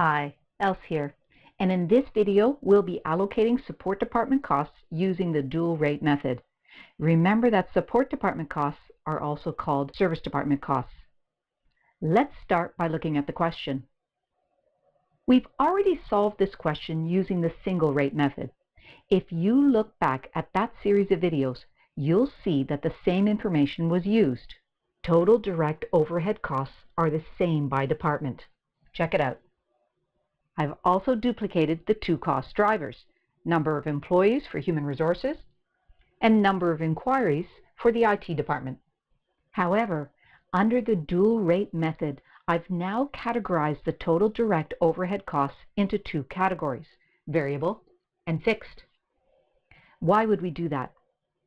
Hi, Else here, and in this video we'll be allocating support department costs using the dual rate method. Remember that support department costs are also called service department costs. Let's start by looking at the question. We've already solved this question using the single rate method. If you look back at that series of videos, you'll see that the same information was used. Total direct overhead costs are the same by department. Check it out. I've also duplicated the two cost drivers, number of employees for human resources and number of inquiries for the IT department. However, under the dual rate method, I've now categorized the total direct overhead costs into two categories, variable and fixed. Why would we do that?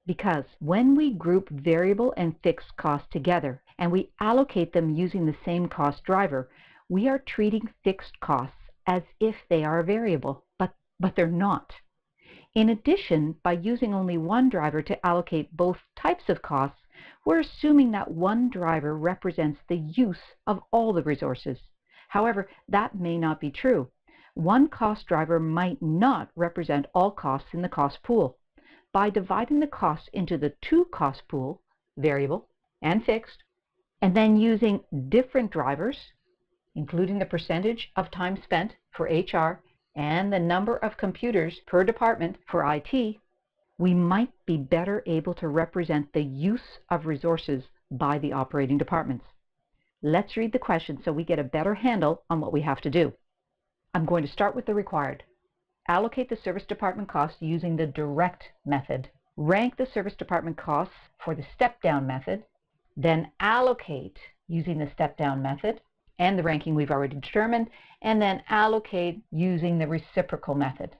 Because when we group variable and fixed costs together and we allocate them using the same cost driver, we are treating fixed costs as if they are variable, but they're not. In addition, by using only one driver to allocate both types of costs, we're assuming that one driver represents the use of all the resources. However, that may not be true. One cost driver might not represent all costs in the cost pool. By dividing the costs into the two cost pool, variable and fixed, and then using different drivers, including the percentage of time spent for HR and the number of computers per department for IT, we might be better able to represent the use of resources by the operating departments. Let's read the question so we get a better handle on what we have to do. I'm going to start with the required. Allocate the service department costs using the direct method. Rank the service department costs for the step-down method. Then allocate using the step-down method and the ranking we've already determined, and then allocate using the reciprocal method.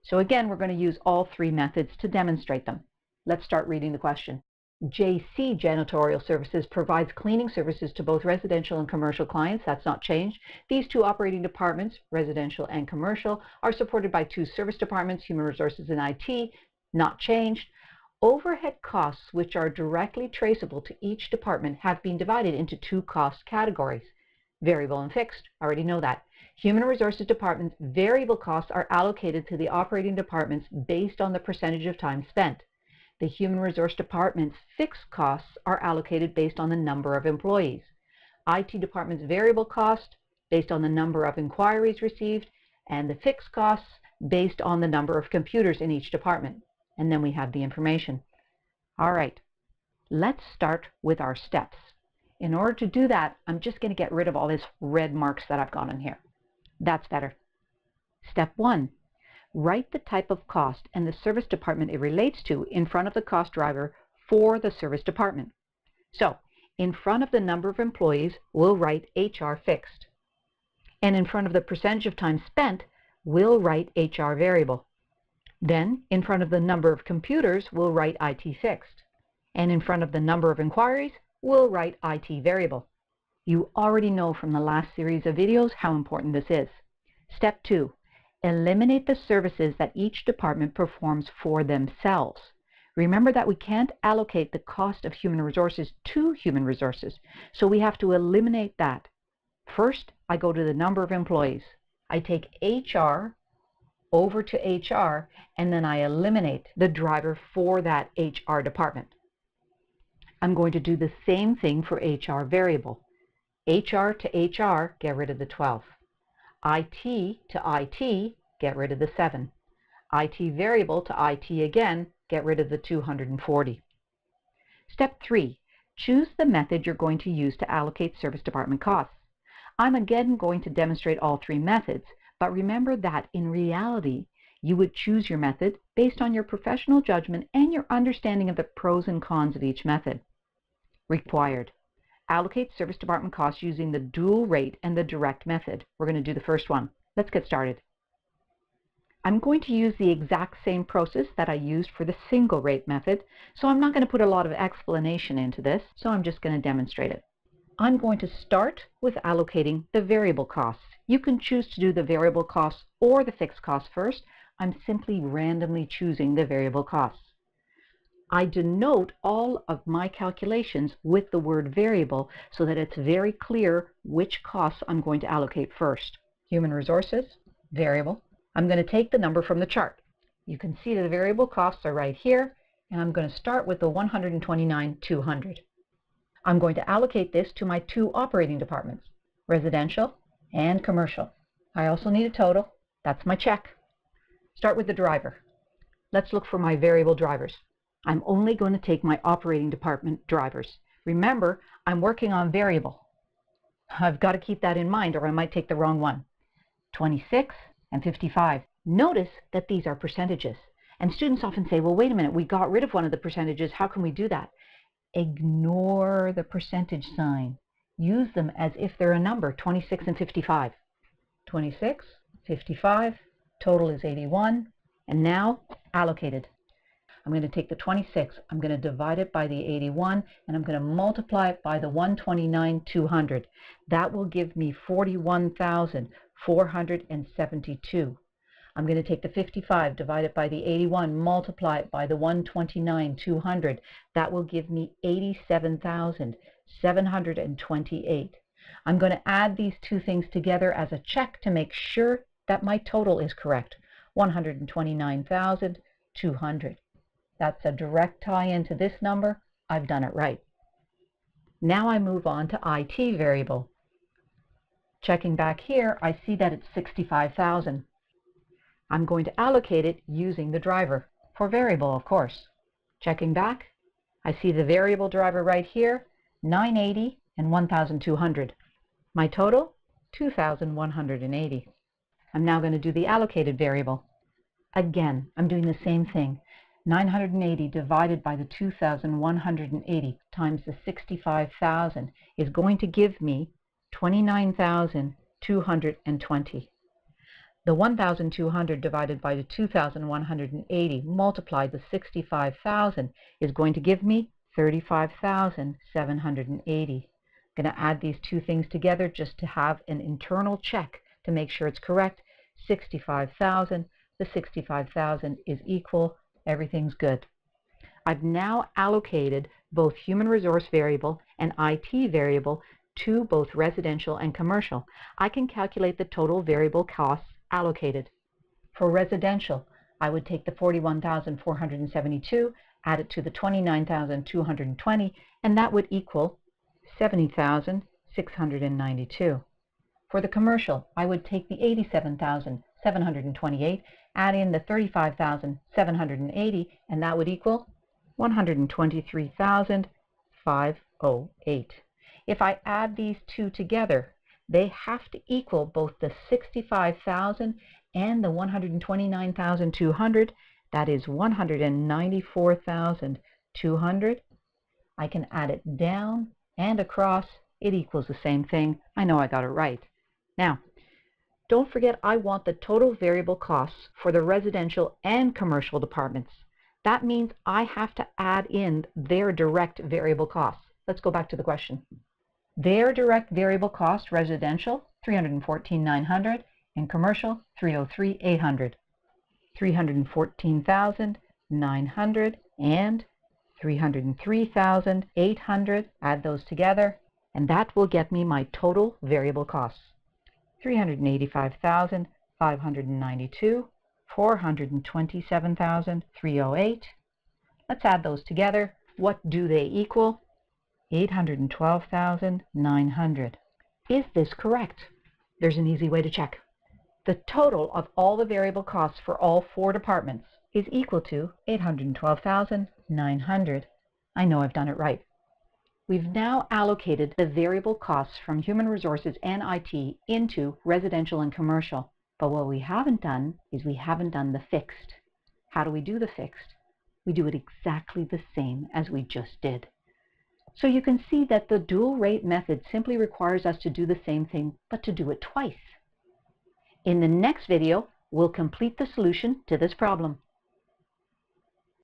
So again, we're going to use all three methods to demonstrate them. Let's start reading the question. JC Janitorial Services provides cleaning services to both residential and commercial clients. That's not changed. These two operating departments, residential and commercial, are supported by two service departments, human resources and IT, not changed. Overhead costs, which are directly traceable to each department, have been divided into two cost categories, variable and fixed. I already know that. Human Resources Department's variable costs are allocated to the operating departments based on the percentage of time spent. The Human Resource Department's fixed costs are allocated based on the number of employees. IT Department's variable cost based on the number of inquiries received, and the fixed costs based on the number of computers in each department. And then we have the information. All right, let's start with our steps. In order to do that, I'm just going to get rid of all these red marks that I've got in here. That's better. Step 1. Write the type of cost and the service department it relates to in front of the cost driver for the service department. So, in front of the number of employees, we'll write HR fixed. And in front of the percentage of time spent, we'll write HR variable. Then, in front of the number of computers, we'll write IT fixed. And in front of the number of inquiries, we'll write IT variable. You already know from the last series of videos how important this is. Step 2. Eliminate the services that each department performs for themselves. Remember that we can't allocate the cost of human resources to human resources, so we have to eliminate that. First, I go to the number of employees. I take HR over to HR, and then I eliminate the driver for that HR department. I'm going to do the same thing for HR variable. HR to HR, get rid of the 12. IT to IT, get rid of the 7. IT variable to IT again, get rid of the 240. Step 3. Choose the method you're going to use to allocate service department costs. I'm again going to demonstrate all three methods, but remember that in reality, you would choose your method based on your professional judgment and your understanding of the pros and cons of each method. Required. Allocate service department costs using the dual rate and the direct method. We're going to do the first one. Let's get started. I'm going to use the exact same process that I used for the single rate method, so I'm not going to put a lot of explanation into this, so I'm just going to demonstrate it. I'm going to start with allocating the variable costs. You can choose to do the variable costs or the fixed costs first. I'm simply randomly choosing the variable costs. I denote all of my calculations with the word variable so that it's very clear which costs I'm going to allocate first. Human Resources, Variable. I'm going to take the number from the chart. You can see the variable costs are right here, and I'm going to start with the 129,200. I'm going to allocate this to my two operating departments, residential and commercial. I also need a total. That's my check. Start with the driver. Let's look for my variable drivers. I'm only going to take my operating department drivers. Remember, I'm working on variable. I've got to keep that in mind or I might take the wrong one. 26 and 55. Notice that these are percentages. And students often say, well, wait a minute, we got rid of one of the percentages. How can we do that? Ignore the percentage sign. Use them as if they're a number, 26 and 55. 26, 55, total is 81, and now allocated. I'm going to take the 26, I'm going to divide it by the 81, and I'm going to multiply it by the 129,200. That will give me 41,472. I'm going to take the 55, divide it by the 81, multiply it by the 129,200. That will give me 87,728. I'm going to add these two things together as a check to make sure that my total is correct, 129,200. That's a direct tie-in to this number. I've done it right. Now I move on to IT variable. Checking back here, I see that it's 65,000. I'm going to allocate it using the driver, for variable, of course. Checking back, I see the variable driver right here, 980 and 1,200. My total, 2,180. I'm now going to do the allocated variable. Again, I'm doing the same thing. 980 divided by the 2,180 times the 65,000 is going to give me 29,220. The 1,200 divided by the 2,180 multiplied the 65,000 is going to give me 35,780. I'm going to add these two things together just to have an internal check to make sure it's correct. 65,000, the 65,000 is equal. Everything's good. I've now allocated both human resource variable and IT variable to both residential and commercial. I can calculate the total variable costs allocated. For residential, I would take the 41,472, add it to the 29,220, and that would equal 70,692. For the commercial, I would take the 87,728, add in the 35,780, and that would equal 123,508. If I add these two together, they have to equal both the 65,000 and the 129,200. That is 194,200. I can add it down and across. It equals the same thing. I know I got it right. Now, don't forget I want the total variable costs for the residential and commercial departments. That means I have to add in their direct variable costs. Let's go back to the question. Their direct variable cost, residential, $314,900, and commercial, $303,800. $314,900 and $303,800. Add those together, and that will get me my total variable costs. $385,592, $427,308. Let's add those together. What do they equal? $812,900. Is this correct? There's an easy way to check. The total of all the variable costs for all four departments is equal to $812,900. I know I've done it right. We've now allocated the variable costs from human resources and IT into residential and commercial. But what we haven't done is we haven't done the fixed. How do we do the fixed? We do it exactly the same as we just did. So you can see that the dual rate method simply requires us to do the same thing, but to do it twice. In the next video, we'll complete the solution to this problem.